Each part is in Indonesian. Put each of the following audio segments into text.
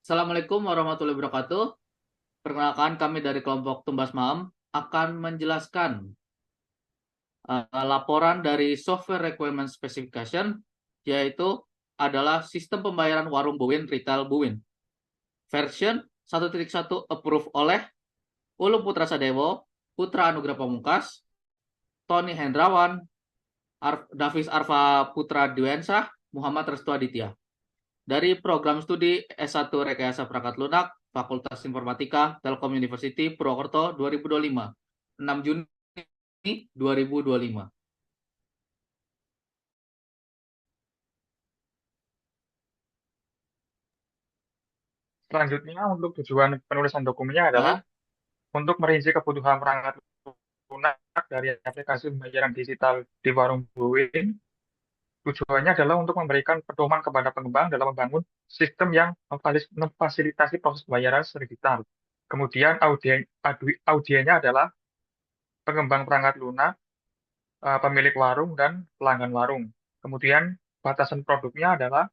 Assalamualaikum warahmatullahi wabarakatuh. Perkenalkan, kami dari kelompok Tumbas Maem akan menjelaskan laporan dari Software Requirement Specification, yaitu adalah sistem pembayaran warung Buwin Retail Buwin. Version 1.1 approved oleh Ulum Putra Sadewo, Putra Anugrah Pamungkas, Tony Hendrawan, Davis Arfa Putra Dwiensah, Muhammad Restu Aditya. Dari program studi S1 Rekayasa Perangkat Lunak, Fakultas Informatika, Telkom University, Purwokerto 2025, 6 Juni 2025. Selanjutnya, untuk tujuan penulisan dokumennya adalah Baik, untuk merinci kebutuhan perangkat lunak dari aplikasi pembayaran digital di warung Buin. Tujuannya adalah untuk memberikan pedoman kepada pengembang dalam membangun sistem yang memfasilitasi proses pembayaran secara digital. Kemudian audiennya adalah pengembang perangkat lunak, pemilik warung, dan pelanggan warung. Kemudian batasan produknya adalah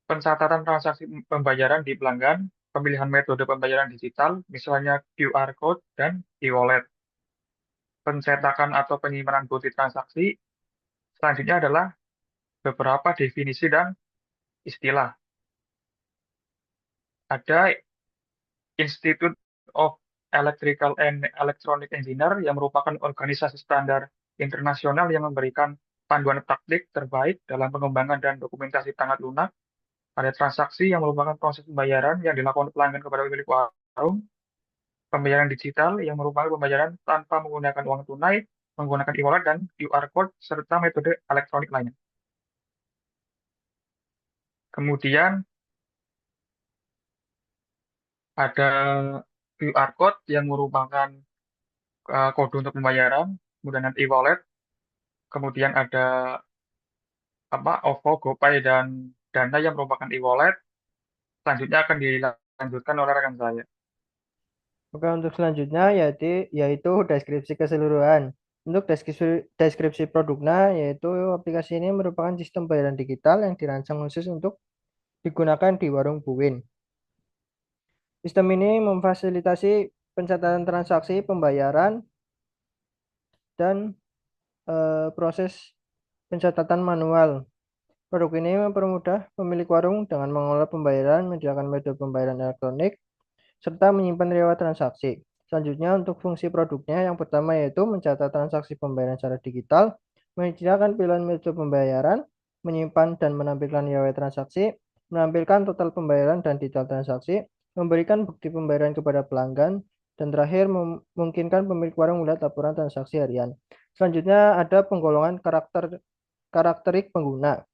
pencatatan transaksi pembayaran di pelanggan, pemilihan metode pembayaran digital, misalnya QR code dan e-wallet, pencetakan atau penyimpanan bukti transaksi. Selanjutnya adalah beberapa definisi dan istilah. Ada Institute of Electrical and Electronic Engineer yang merupakan organisasi standar internasional yang memberikan panduan praktik terbaik dalam pengembangan dan dokumentasi perangkat lunak. Ada transaksi yang merupakan proses pembayaran yang dilakukan pelanggan kepada pemilik warung, pembayaran digital yang merupakan pembayaran tanpa menggunakan uang tunai, menggunakan e-wallet dan QR code, serta metode elektronik lainnya. Kemudian ada QR code yang merupakan kode untuk pembayaran, kemudian ada e-wallet, kemudian ada OVO, GoPay, dan Dana yang merupakan e-wallet. Selanjutnya akan dilanjutkan oleh rekan saya. Oke, untuk selanjutnya yaitu deskripsi keseluruhan. Untuk deskripsi produknya, yaitu aplikasi ini merupakan sistem pembayaran digital yang dirancang khusus untuk digunakan di warung Buwin. Sistem ini memfasilitasi pencatatan transaksi pembayaran dan proses pencatatan manual. Produk ini mempermudah pemilik warung dengan mengelola pembayaran, menyediakan metode pembayaran elektronik, serta menyimpan riwayat transaksi. Selanjutnya, untuk fungsi produknya, yang pertama yaitu mencatat transaksi pembayaran secara digital, menyediakan pilihan metode pembayaran, menyimpan dan menampilkan riwayat transaksi, menampilkan total pembayaran dan detail transaksi, memberikan bukti pembayaran kepada pelanggan, dan terakhir memungkinkan pemilik warung melihat laporan transaksi harian. Selanjutnya ada penggolongan karakterik pengguna.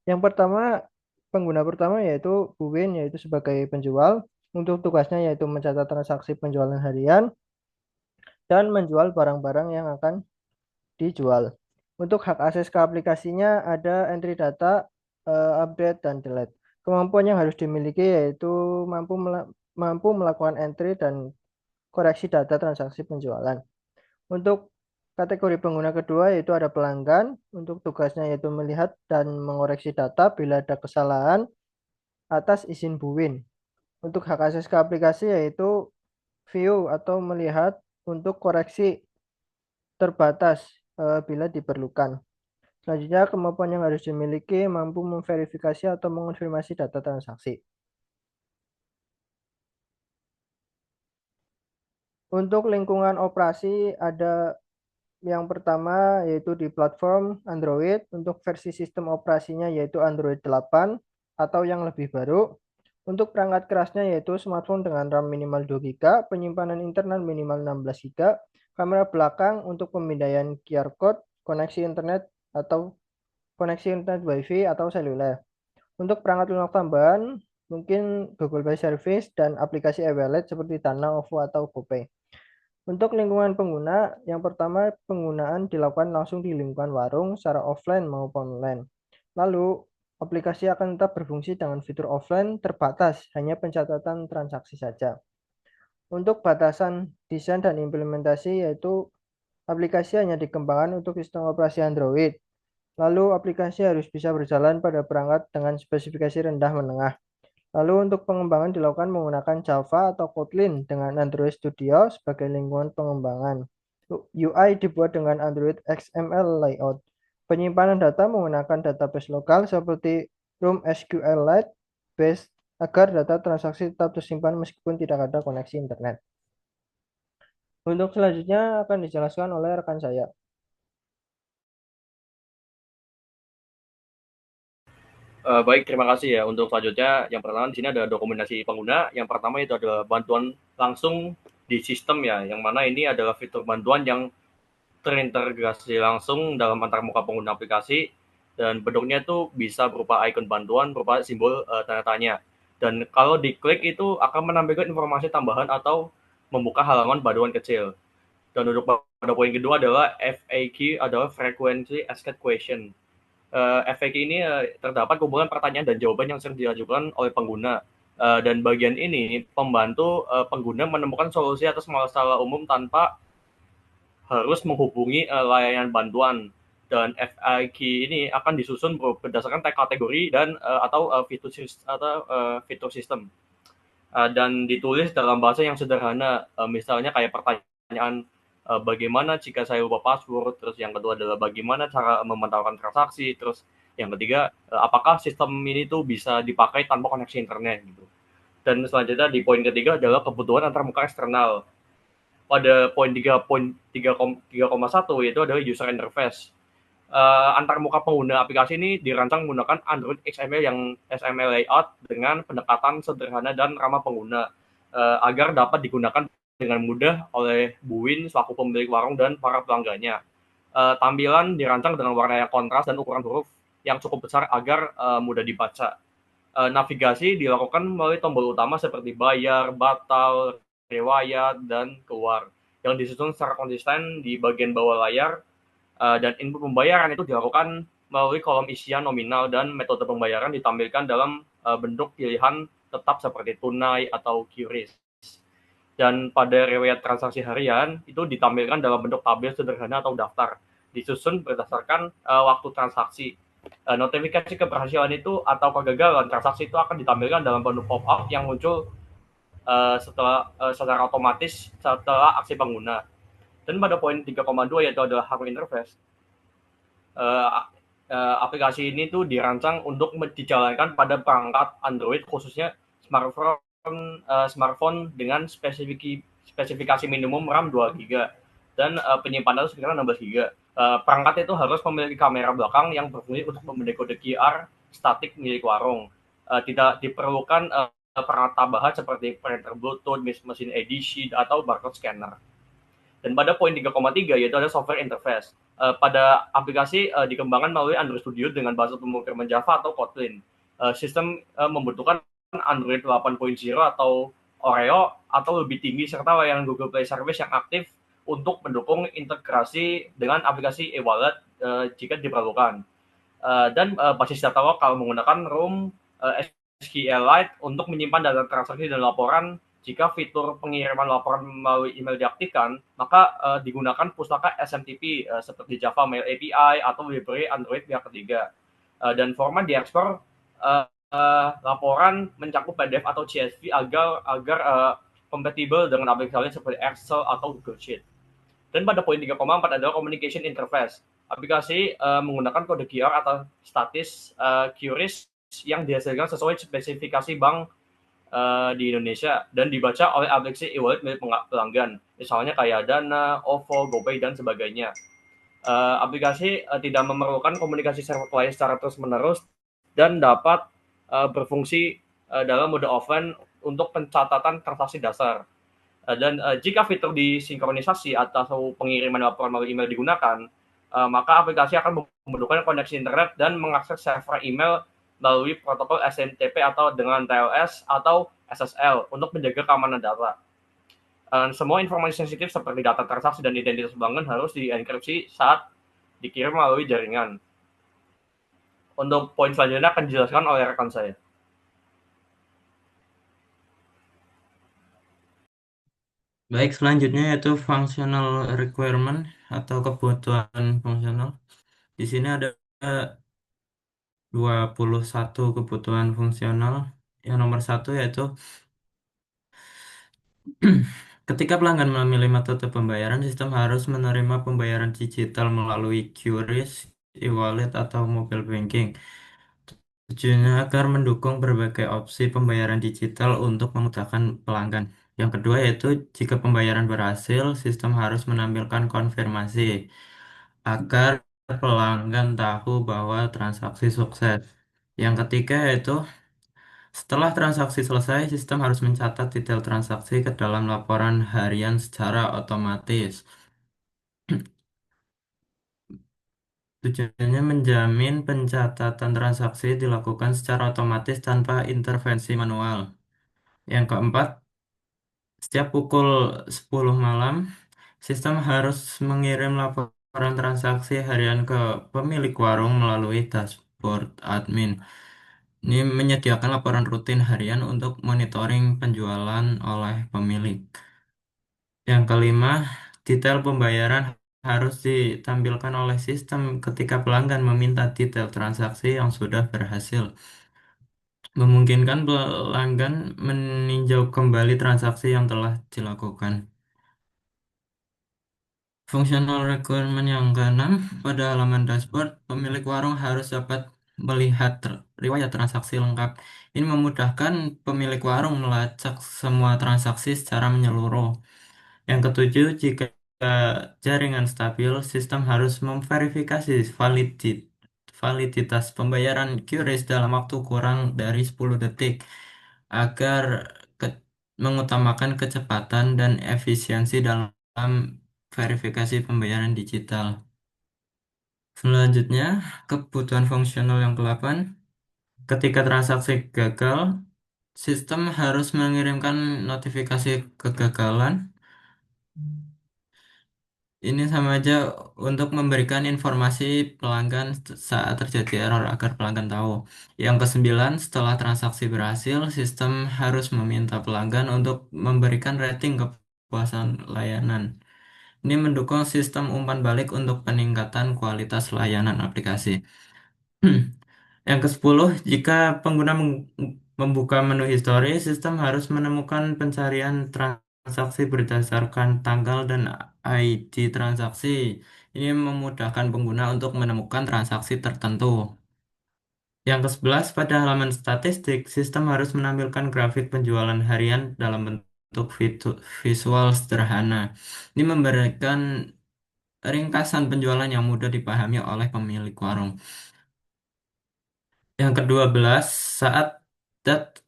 Yang pertama, pengguna pertama yaitu Buwin, yaitu sebagai penjual. Untuk tugasnya yaitu mencatat transaksi penjualan harian dan menjual barang-barang yang akan dijual. Untuk hak akses ke aplikasinya ada entry data, update, dan delete. Kemampuan yang harus dimiliki yaitu mampu melakukan entry dan koreksi data transaksi penjualan. Untuk kategori pengguna kedua yaitu ada pelanggan. Untuk tugasnya yaitu melihat dan mengoreksi data bila ada kesalahan atas izin Buwin. Untuk hak akses ke aplikasi yaitu view atau melihat untuk koreksi terbatas bila diperlukan. Selanjutnya, kemampuan yang harus dimiliki mampu memverifikasi atau mengonfirmasi data transaksi. Untuk lingkungan operasi ada yang pertama yaitu di platform Android. Untuk versi sistem operasinya yaitu Android 8 atau yang lebih baru. Untuk perangkat kerasnya yaitu smartphone dengan RAM minimal 2 GB, penyimpanan internal minimal 16 GB, kamera belakang untuk pemindaian QR code, koneksi internet WiFi atau seluler. Untuk perangkat lunak tambahan mungkin Google Play Service dan aplikasi e-wallet seperti Dana, OVO atau GoPay. Untuk lingkungan pengguna, yang pertama penggunaan dilakukan langsung di lingkungan warung secara offline maupun online. Lalu, aplikasi akan tetap berfungsi dengan fitur offline terbatas, hanya pencatatan transaksi saja. Untuk batasan desain dan implementasi yaitu aplikasi hanya dikembangkan untuk sistem operasi Android. Lalu aplikasi harus bisa berjalan pada perangkat dengan spesifikasi rendah menengah. Lalu untuk pengembangan dilakukan menggunakan Java atau Kotlin dengan Android Studio sebagai lingkungan pengembangan. UI dibuat dengan Android XML layout. Penyimpanan data menggunakan database lokal seperti Room SQLite base agar data transaksi tetap tersimpan meskipun tidak ada koneksi internet. Untuk selanjutnya akan dijelaskan oleh rekan saya. Baik, terima kasih ya. Untuk selanjutnya, yang pertama di sini ada dokumentasi pengguna. Yang pertama itu adalah bantuan langsung di sistem ya, yang mana ini adalah fitur bantuan yang terintegrasi langsung dalam antarmuka pengguna aplikasi, dan bentuknya itu bisa berupa ikon bantuan, berupa simbol tanda tanya. Dan kalau diklik itu akan menampilkan informasi tambahan atau membuka halaman bantuan kecil. Dan untuk pada poin kedua adalah FAQ, adalah Frequently Asked Question. FAQ ini terdapat kumpulan pertanyaan dan jawaban yang sering diajukan oleh pengguna. Dan bagian ini membantu pengguna menemukan solusi atas masalah umum tanpa harus menghubungi layanan bantuan. Dan FAQ ini akan disusun berdasarkan tag kategori dan atau fitur sistem. Dan ditulis dalam bahasa yang sederhana, misalnya kayak pertanyaan bagaimana jika saya lupa password, terus yang kedua adalah bagaimana cara memantaukan transaksi, terus yang ketiga apakah sistem ini tuh bisa dipakai tanpa koneksi internet gitu. Dan selanjutnya di poin ketiga adalah kebutuhan antarmuka eksternal. Pada poin 3,1 yaitu adalah user interface. Antarmuka pengguna aplikasi ini dirancang menggunakan Android XML yang XML layout dengan pendekatan sederhana dan ramah pengguna agar dapat digunakan dengan mudah oleh Buin selaku pemilik warung dan para pelanggannya. Tampilan dirancang dengan warna yang kontras dan ukuran huruf yang cukup besar agar mudah dibaca. Navigasi dilakukan melalui tombol utama seperti bayar, batal, riwayat, dan keluar yang disusun secara konsisten di bagian bawah layar. Dan input pembayaran itu dilakukan melalui kolom isian nominal, dan metode pembayaran ditampilkan dalam bentuk pilihan tetap seperti tunai atau QRIS. Dan pada riwayat transaksi harian itu ditampilkan dalam bentuk tabel sederhana atau daftar, disusun berdasarkan waktu transaksi. Notifikasi keberhasilan itu atau kegagalan transaksi itu akan ditampilkan dalam bentuk pop-up yang muncul secara otomatis setelah aksi pengguna. Dan pada poin 3,2 yaitu adalah hardware interface. Aplikasi ini tuh dirancang untuk dijalankan pada perangkat Android, khususnya smartphone dengan spesifikasi minimum RAM 2 GB dan penyimpanan sekitar 16 GB. Perangkat itu harus memiliki kamera belakang yang berfungsi untuk mendekode QR statik milik warung. Tidak diperlukan perangkat tambahan seperti printer Bluetooth, mesin edisi, atau barcode scanner. Dan pada poin 3,3 yaitu ada software interface. Pada aplikasi dikembangkan melalui Android Studio dengan bahasa pemrograman Java atau Kotlin. Sistem membutuhkan Android 8.0 atau Oreo atau lebih tinggi, serta layanan Google Play Service yang aktif untuk mendukung integrasi dengan aplikasi e-wallet jika diperlukan. Dan basis data lokal menggunakan Room SQLite untuk menyimpan data transaksi dan laporan. Jika fitur pengiriman laporan melalui email diaktifkan, maka digunakan pustaka SMTP seperti Java Mail API atau library Android pihak ketiga. Dan format diekspor laporan mencakup PDF atau CSV agar kompatibel dengan aplikasi seperti Excel atau Google Sheet. Dan pada poin 3,4 adalah communication interface. Aplikasi menggunakan kode QR atau statis QRIS yang dihasilkan sesuai spesifikasi bank di Indonesia dan dibaca oleh aplikasi e-wallet milik pelanggan, misalnya kayak Dana, OVO, GoPay, dan sebagainya. Aplikasi tidak memerlukan komunikasi server client secara terus-menerus dan dapat berfungsi dalam mode offline untuk pencatatan transaksi dasar. Dan jika fitur disinkronisasi atau pengiriman laporan melalui email digunakan, maka aplikasi akan membutuhkan koneksi internet dan mengakses server email melalui protokol SMTP atau dengan TLS atau SSL untuk menjaga keamanan data. Semua informasi sensitif seperti data transaksi dan identitas pelanggan harus dienkripsi saat dikirim melalui jaringan. Untuk poin selanjutnya akan dijelaskan oleh rekan saya. Baik, selanjutnya yaitu functional requirement atau kebutuhan fungsional. Di sini ada 21 kebutuhan fungsional Yang nomor satu yaitu ketika pelanggan memilih metode pembayaran, sistem harus menerima pembayaran digital melalui QRIS, e-wallet, atau mobile banking. Tujuannya agar mendukung berbagai opsi pembayaran digital untuk memudahkan pelanggan. Yang kedua yaitu jika pembayaran berhasil, sistem harus menampilkan konfirmasi agar pelanggan tahu bahwa transaksi sukses. Yang ketiga yaitu setelah transaksi selesai, sistem harus mencatat detail transaksi ke dalam laporan harian secara otomatis. Tujuannya menjamin pencatatan transaksi dilakukan secara otomatis tanpa intervensi manual. Yang keempat, setiap pukul 10 malam, sistem harus mengirim laporan transaksi harian ke pemilik warung melalui dashboard admin. Ini menyediakan laporan rutin harian untuk monitoring penjualan oleh pemilik. Yang kelima, detail pembayaran harus ditampilkan oleh sistem ketika pelanggan meminta detail transaksi yang sudah berhasil. Memungkinkan pelanggan meninjau kembali transaksi yang telah dilakukan. Fungsional requirement yang keenam, pada halaman dashboard, pemilik warung harus dapat melihat riwayat transaksi lengkap. Ini memudahkan pemilik warung melacak semua transaksi secara menyeluruh. Yang ketujuh, jika jaringan stabil, sistem harus memverifikasi validitas pembayaran QRIS dalam waktu kurang dari 10 detik agar ke- mengutamakan kecepatan dan efisiensi dalam verifikasi pembayaran digital. Selanjutnya, kebutuhan fungsional yang ke-8, ketika transaksi gagal, sistem harus mengirimkan notifikasi kegagalan. Ini sama aja untuk memberikan informasi pelanggan saat terjadi error agar pelanggan tahu. Yang kesembilan, setelah transaksi berhasil, sistem harus meminta pelanggan untuk memberikan rating kepuasan layanan. Ini mendukung sistem umpan balik untuk peningkatan kualitas layanan aplikasi. Yang ke-10, jika pengguna membuka menu histori, sistem harus menemukan pencarian transaksi berdasarkan tanggal dan ID transaksi. Ini memudahkan pengguna untuk menemukan transaksi tertentu. Yang ke-11, pada halaman statistik, sistem harus menampilkan grafik penjualan harian dalam bentuk visual sederhana. Ini memberikan ringkasan penjualan yang mudah dipahami oleh pemilik warung. Yang ke-12, saat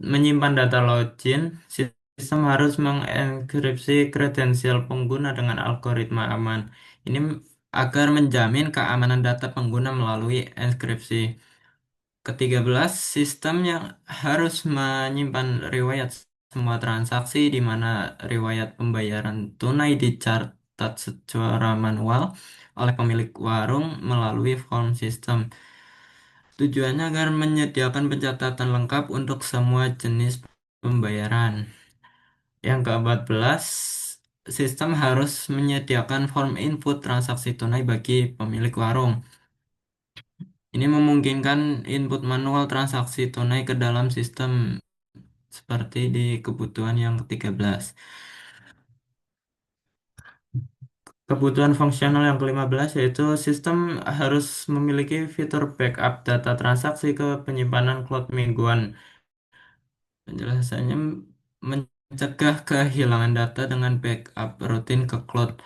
menyimpan data login, sistem harus mengenkripsi kredensial pengguna dengan algoritma aman. Ini agar menjamin keamanan data pengguna melalui enkripsi. Ke-13, sistem yang harus menyimpan riwayat semua transaksi di mana riwayat pembayaran tunai dicatat secara manual oleh pemilik warung melalui form sistem. Tujuannya agar menyediakan pencatatan lengkap untuk semua jenis pembayaran. Yang ke-14, sistem harus menyediakan form input transaksi tunai bagi pemilik warung. Ini memungkinkan input manual transaksi tunai ke dalam sistem seperti di kebutuhan yang ke-13. Kebutuhan fungsional yang ke-15 yaitu sistem harus memiliki fitur backup data transaksi ke penyimpanan cloud mingguan. Penjelasannya mencegah kehilangan data dengan backup rutin ke cloud.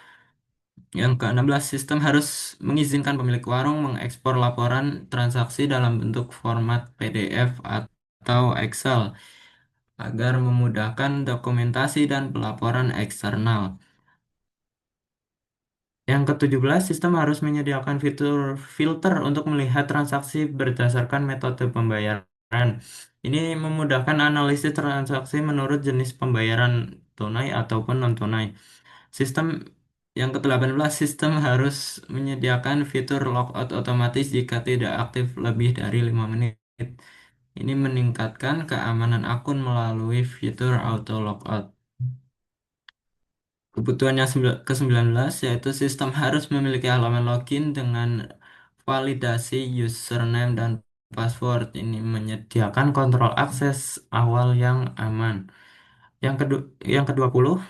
Yang ke-16, sistem harus mengizinkan pemilik warung mengekspor laporan transaksi dalam bentuk format PDF atau Excel agar memudahkan dokumentasi dan pelaporan eksternal. Yang ke-17, sistem harus menyediakan fitur filter untuk melihat transaksi berdasarkan metode pembayaran. Ini memudahkan analisis transaksi menurut jenis pembayaran tunai ataupun non-tunai. Sistem yang ke-18, sistem harus menyediakan fitur logout otomatis jika tidak aktif lebih dari 5 menit. Ini meningkatkan keamanan akun melalui fitur auto logout. Kebutuhan yang ke-19 yaitu sistem harus memiliki halaman login dengan validasi username dan password. Ini menyediakan kontrol akses awal yang aman. Yang ke-20,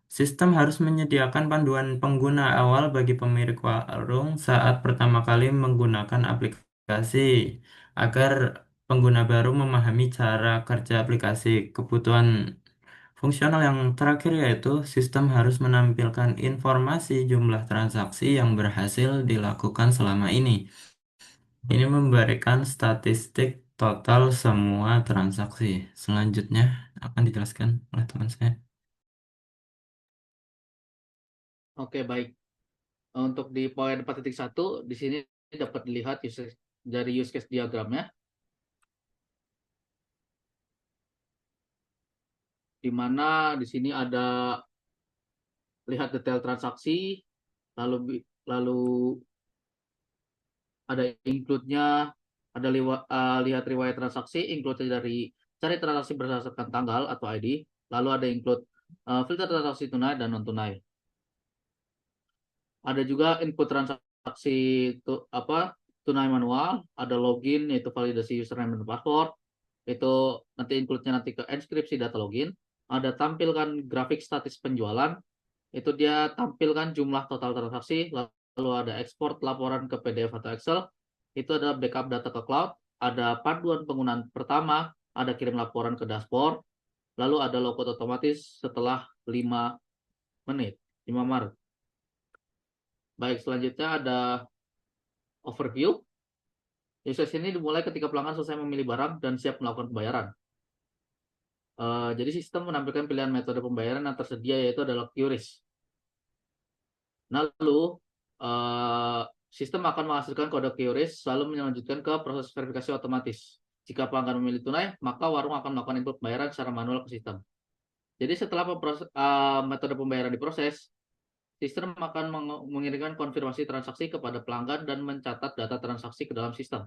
sistem harus menyediakan panduan pengguna awal bagi pemilik warung saat pertama kali menggunakan aplikasi agar pengguna baru memahami cara kerja aplikasi. Kebutuhan fungsional yang terakhir yaitu sistem harus menampilkan informasi jumlah transaksi yang berhasil dilakukan selama ini. Ini memberikan statistik total semua transaksi. Selanjutnya akan dijelaskan oleh teman saya. Oke, baik. Untuk di poin 4.1 di sini dapat dilihat dari use case diagramnya, di mana di sini ada lihat detail transaksi, lalu ada include-nya, ada lihat riwayat transaksi, include dari cari transaksi berdasarkan tanggal atau ID, lalu ada include filter transaksi tunai dan non tunai. Ada juga input transaksi tunai manual, ada login yaitu validasi username dan password, itu nanti include-nya nanti ke inskripsi data login. Ada tampilkan grafik statis penjualan, itu dia tampilkan jumlah total transaksi, lalu ada ekspor laporan ke PDF atau Excel, itu ada backup data ke cloud, ada panduan penggunaan pertama, ada kirim laporan ke dashboard, lalu ada logout otomatis setelah 5 menit, 5 Maret. Baik, selanjutnya ada overview. Usage ini dimulai ketika pelanggan selesai memilih barang dan siap melakukan pembayaran. Jadi sistem menampilkan pilihan metode pembayaran yang tersedia yaitu adalah QRIS. Lalu sistem akan menghasilkan kode QRIS lalu melanjutkan ke proses verifikasi otomatis. Jika pelanggan memilih tunai, maka warung akan melakukan input pembayaran secara manual ke sistem. Jadi setelah metode pembayaran diproses, sistem akan mengirimkan konfirmasi transaksi kepada pelanggan dan mencatat data transaksi ke dalam sistem.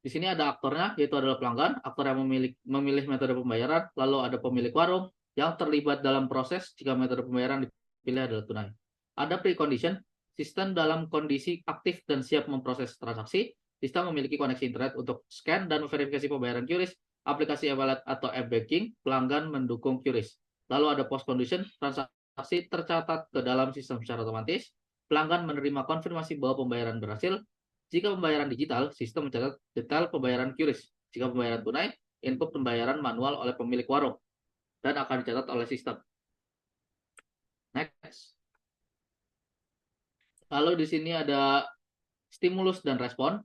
Di sini ada aktornya, yaitu adalah pelanggan, aktor yang memilih metode pembayaran, lalu ada pemilik warung yang terlibat dalam proses jika metode pembayaran dipilih adalah tunai. Ada precondition, sistem dalam kondisi aktif dan siap memproses transaksi, sistem memiliki koneksi internet untuk scan dan verifikasi pembayaran QRIS, aplikasi e-wallet atau app banking, pelanggan mendukung QRIS. Lalu ada post condition, transaksi tercatat ke dalam sistem secara otomatis, pelanggan menerima konfirmasi bahwa pembayaran berhasil. Jika pembayaran digital, sistem mencatat detail pembayaran QRIS. Jika pembayaran tunai, input pembayaran manual oleh pemilik warung dan akan dicatat oleh sistem. Next. Lalu di sini ada stimulus dan respon.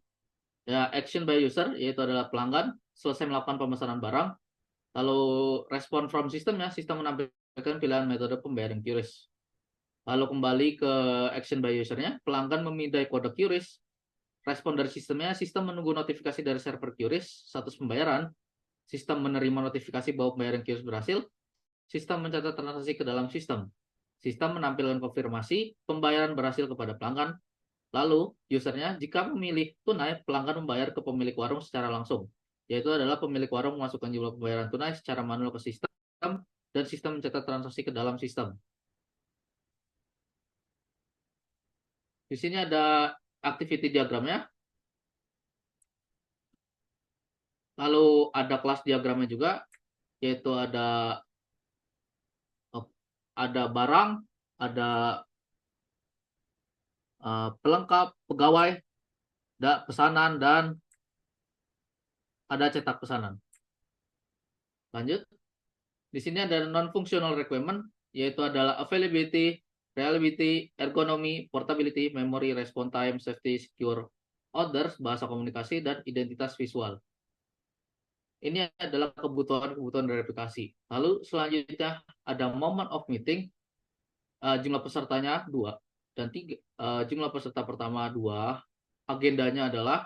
Ya, action by user yaitu adalah pelanggan selesai melakukan pemesanan barang. Lalu respon from system ya, sistem menampilkan pilihan metode pembayaran QRIS. Lalu kembali ke action by usernya, pelanggan memindai kode QRIS. Respon dari sistemnya, sistem menunggu notifikasi dari server QRIS, status pembayaran, sistem menerima notifikasi bahwa pembayaran QRIS berhasil, sistem mencatat transaksi ke dalam sistem, sistem menampilkan konfirmasi pembayaran berhasil kepada pelanggan, lalu usernya jika memilih tunai, pelanggan membayar ke pemilik warung secara langsung, yaitu adalah pemilik warung memasukkan jumlah pembayaran tunai secara manual ke sistem, dan sistem mencatat transaksi ke dalam sistem. Di sini ada activity diagramnya. Lalu ada kelas diagramnya juga, yaitu ada barang, ada pelengkap, pegawai, pesanan, dan ada cetak pesanan. Lanjut. Di sini ada non-functional requirement, yaitu adalah availability, reliability, ergonomy, portability, memory, response time, safety, secure, orders, bahasa komunikasi, dan identitas visual. Ini adalah kebutuhan verifikasi. Lalu selanjutnya ada moment of meeting, jumlah pesertanya 2 dan 3. Jumlah peserta pertama 2, agendanya adalah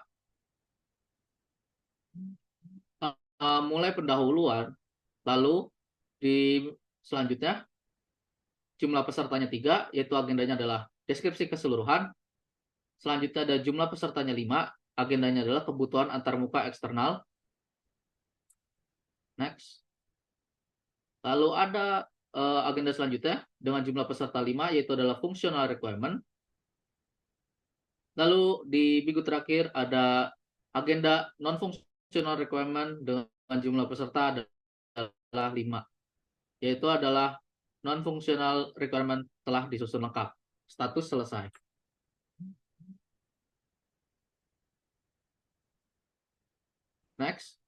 mulai pendahuluan, lalu di selanjutnya jumlah pesertanya 3, yaitu agendanya adalah deskripsi keseluruhan. Selanjutnya ada jumlah pesertanya 5, agendanya adalah kebutuhan antarmuka eksternal. Next. Lalu ada agenda selanjutnya dengan jumlah peserta 5, yaitu adalah functional requirement. Lalu di minggu terakhir ada Agenda non-functional requirement dengan jumlah peserta adalah 5, yaitu adalah non-functional requirement telah disusun lengkap. Status selesai. Next.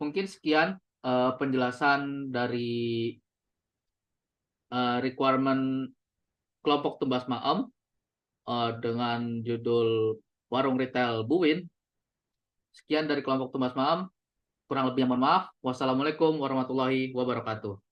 Mungkin sekian penjelasan dari requirement kelompok tumbas maem dengan judul Warung Retail Buwin. Sekian dari kelompok tumbas maem. Kurang lebih mohon maaf. Wassalamualaikum warahmatullahi wabarakatuh.